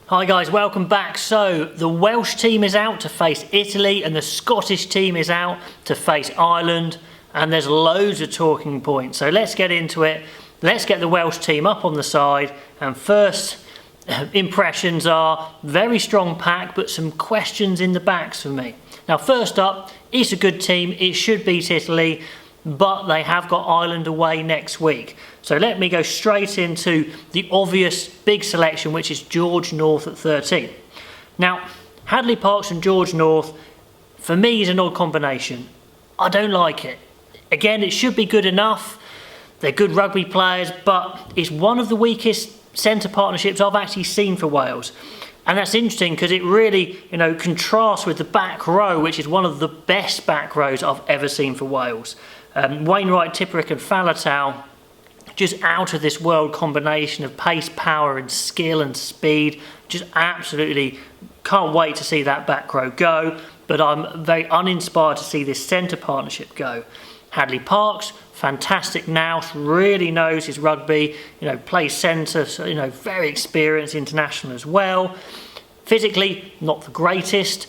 Hi guys, welcome back. So the Welsh team is out to face Italy and the Scottish team is out to face Ireland, and there's loads of talking points. So let's get into it. Let's get the Welsh team up on the side, and first impressions are very strong pack but some questions in the backs for me. Now first up, it's a good team, it should beat Italy, but they have got Ireland away next week. So let me go straight into the obvious big selection, which is George North at 13. Now, Hadley Parkes and George North, for me, is an odd combination. I don't like it. Again, it should be good enough. They're good rugby players, but it's one of the weakest centre partnerships I've actually seen for Wales. And that's interesting because it really, contrasts with the back row, which is one of the best back rows I've ever seen for Wales. Wainwright, Tipperick and Faletau, just out of this world combination of pace, power and skill and speed. Just absolutely can't wait to see that back row go, but I'm very uninspired to see this centre partnership go. Hadley Parkes, fantastic nous, really knows his rugby, plays centre, so, very experienced international as well. Physically, not the greatest.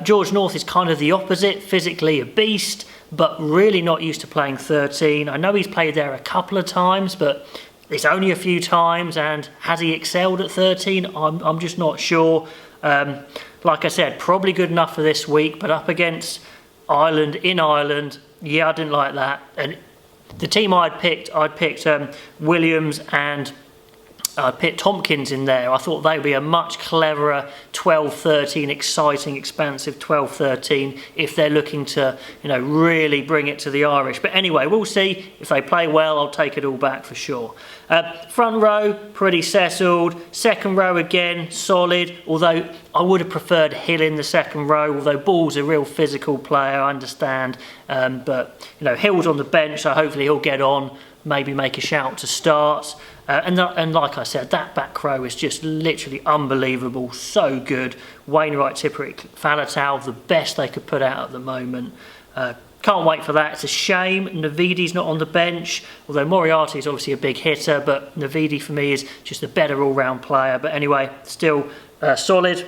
George North is kind of the opposite, physically a beast, but really not used to playing 13. I know he's played there a couple of times, but it's only a few times, and has he excelled at 13? I'm just not sure. Like I said, probably good enough for this week, but up against Ireland, in Ireland, yeah, I didn't like that. And the team I'd picked Williams and I picked Tompkins in there. I thought they would be a much cleverer 12-13, exciting, expansive 12-13 if they're looking to, really bring it to the Irish. But anyway, we'll see. If they play well, I'll take it all back for sure. Front row, pretty settled. Second row again, solid. Although I would have preferred Hill in the second row, although Ball's a real physical player, I understand. But, Hill's on the bench, so hopefully he'll get on, maybe make a shout to start. And like I said, that back row is just literally unbelievable, so good. Wainwright, Tipperick, Faletau, the best they could put out at the moment. Can't wait for that. It's a shame Navidi's not on the bench, although Moriarty is obviously a big hitter, but Navidi for me is just a better all-round player. But anyway, still solid.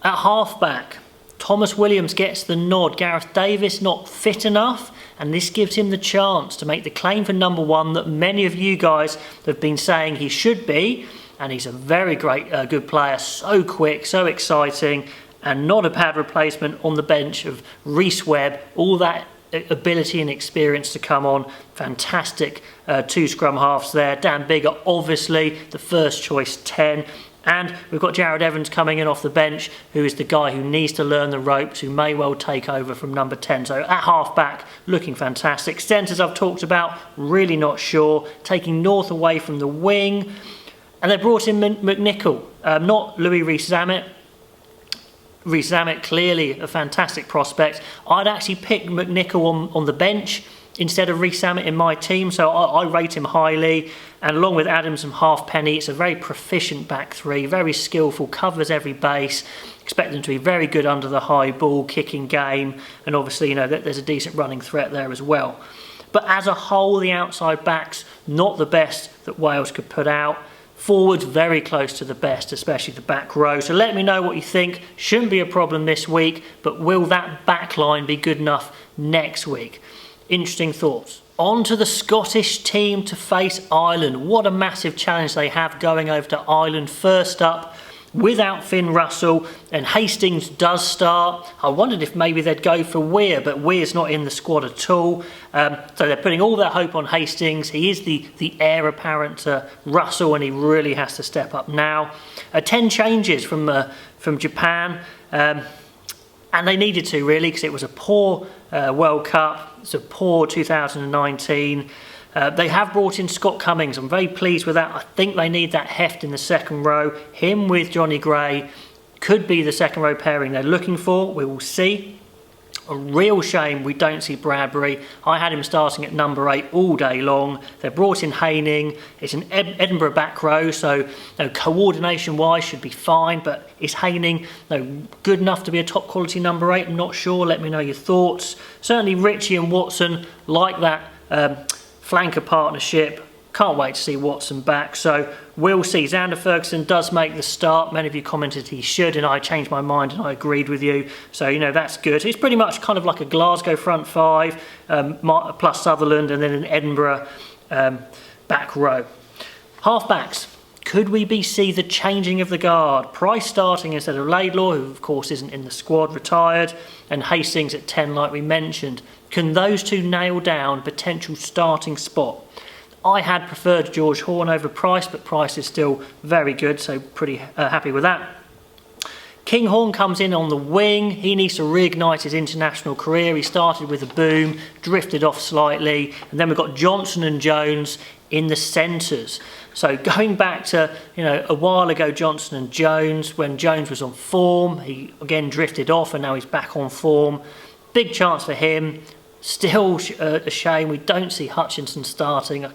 At half-back, Thomas Williams gets the nod. Gareth Davies not fit enough, and this gives him the chance to make the claim for number one that many of you guys have been saying he should be. And he's a very good player, so quick, so exciting, and not a bad replacement on the bench of Rhys Webb. All that ability and experience to come on. Fantastic two scrum halves there. Dan Biggar, obviously the first choice 10. And we've got Jared Evans coming in off the bench, who is the guy who needs to learn the ropes, who may well take over from number 10. So at half-back, looking fantastic. Centres I've talked about, really not sure. Taking North away from the wing. And they brought in McNichol, not Louis Rees-Zammit. Rees-Zammit, clearly a fantastic prospect. I'd actually pick McNichol on the bench instead of Rees-Zammit in my team, so I rate him highly. And along with Adams and Halfpenny, it's a very proficient back three, very skillful, covers every base. Expect them to be very good under the high ball, kicking game, and obviously, there's a decent running threat there as well. But as a whole, the outside backs, not the best that Wales could put out. Forwards, very close to the best, especially the back row. So let me know what you think. Shouldn't be a problem this week, but will that back line be good enough next week? Interesting thoughts. On to the Scottish team to face Ireland. What a massive challenge they have going over to Ireland. First up, without Finn Russell, and Hastings does start. I wondered if maybe they'd go for Weir, but Weir's not in the squad at all. So they're putting all their hope on Hastings. He is the heir apparent to Russell, and he really has to step up now. 10 changes from Japan. And they needed to, really, because it was a poor World Cup. It's a poor 2019. They have brought in Scott Cummings. I'm very pleased with that. I think they need that heft in the second row. Him with Johnny Gray could be the second row pairing they're looking for. We will see. A real shame we don't see Bradbury. I had him starting at number 8 all day long. They brought in Haining. It's an Edinburgh back row, so coordination-wise should be fine, but is Haining good enough to be a top quality number 8? I'm not sure. Let me know your thoughts. Certainly Ritchie and Watson like that flanker partnership. Can't wait to see Watson back. So we'll see. Xander Ferguson does make the start. Many of you commented he should, and I changed my mind and I agreed with you. So, you know, that's good. It's pretty much kind of like a Glasgow front five, plus Sutherland, and then an Edinburgh back row. Half-backs. Could we see the changing of the guard? Price starting instead of Laidlaw, who of course isn't in the squad, retired, and Hastings at 10 like we mentioned. Can those two nail down potential starting spot? I had preferred George Horne over Price, but Price is still very good, so pretty happy with that. Kinghorn comes in on the wing. He needs to reignite his international career. He started with a boom, drifted off slightly, and then we've got Johnson and Jones in the centres. So going back to, you know, a while ago, Johnson and Jones, when Jones was on form, he again drifted off, and now he's back on form. Big chance for him. Still a shame we don't see Hutchinson starting. You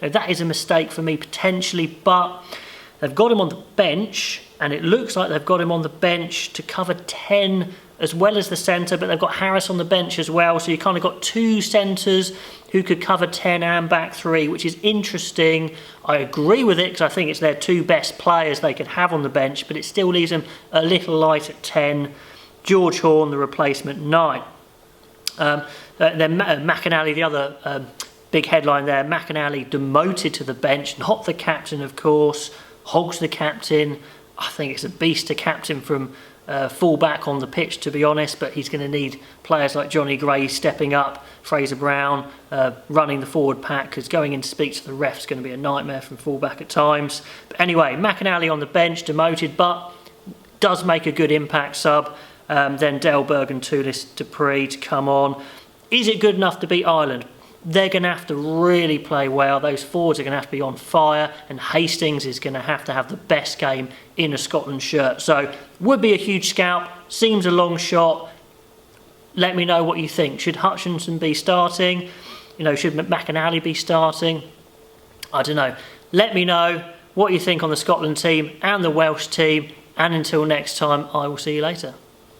know, that is a mistake for me potentially, but they've got him on the bench, and it looks like they've got him on the bench to cover 10 as well as the centre, but they've got Harris on the bench as well, so you kind of got two centres who could cover 10 and back 3, which is interesting. I agree with it because I think it's their two best players they could have on the bench, but it still leaves them a little light at 10. George Horne, the replacement, 9. Then McInally, the other big headline there, McInally demoted to the bench, not the captain of course. Hogg's the captain. I think it's a beast to captain from full-back on the pitch, to be honest, but he's going to need players like Johnny Gray stepping up, Fraser Brown running the forward pack, because going in to speak to the refs is going to be a nightmare from full-back at times. But anyway, McInally on the bench, demoted, but does make a good impact sub. Then Delberg and Tulis Dupree to come on. Is it good enough to beat Ireland? They're going to have to really play well. Those forwards are going to have to be on fire, and Hastings is going to have the best game in a Scotland shirt. So would be a huge scalp. Seems a long shot. Let me know what you think. Should Hutchinson be starting? You know, should McInally be starting? I don't know. Let me know what you think on the Scotland team and the Welsh team. And until next time, I will see you later.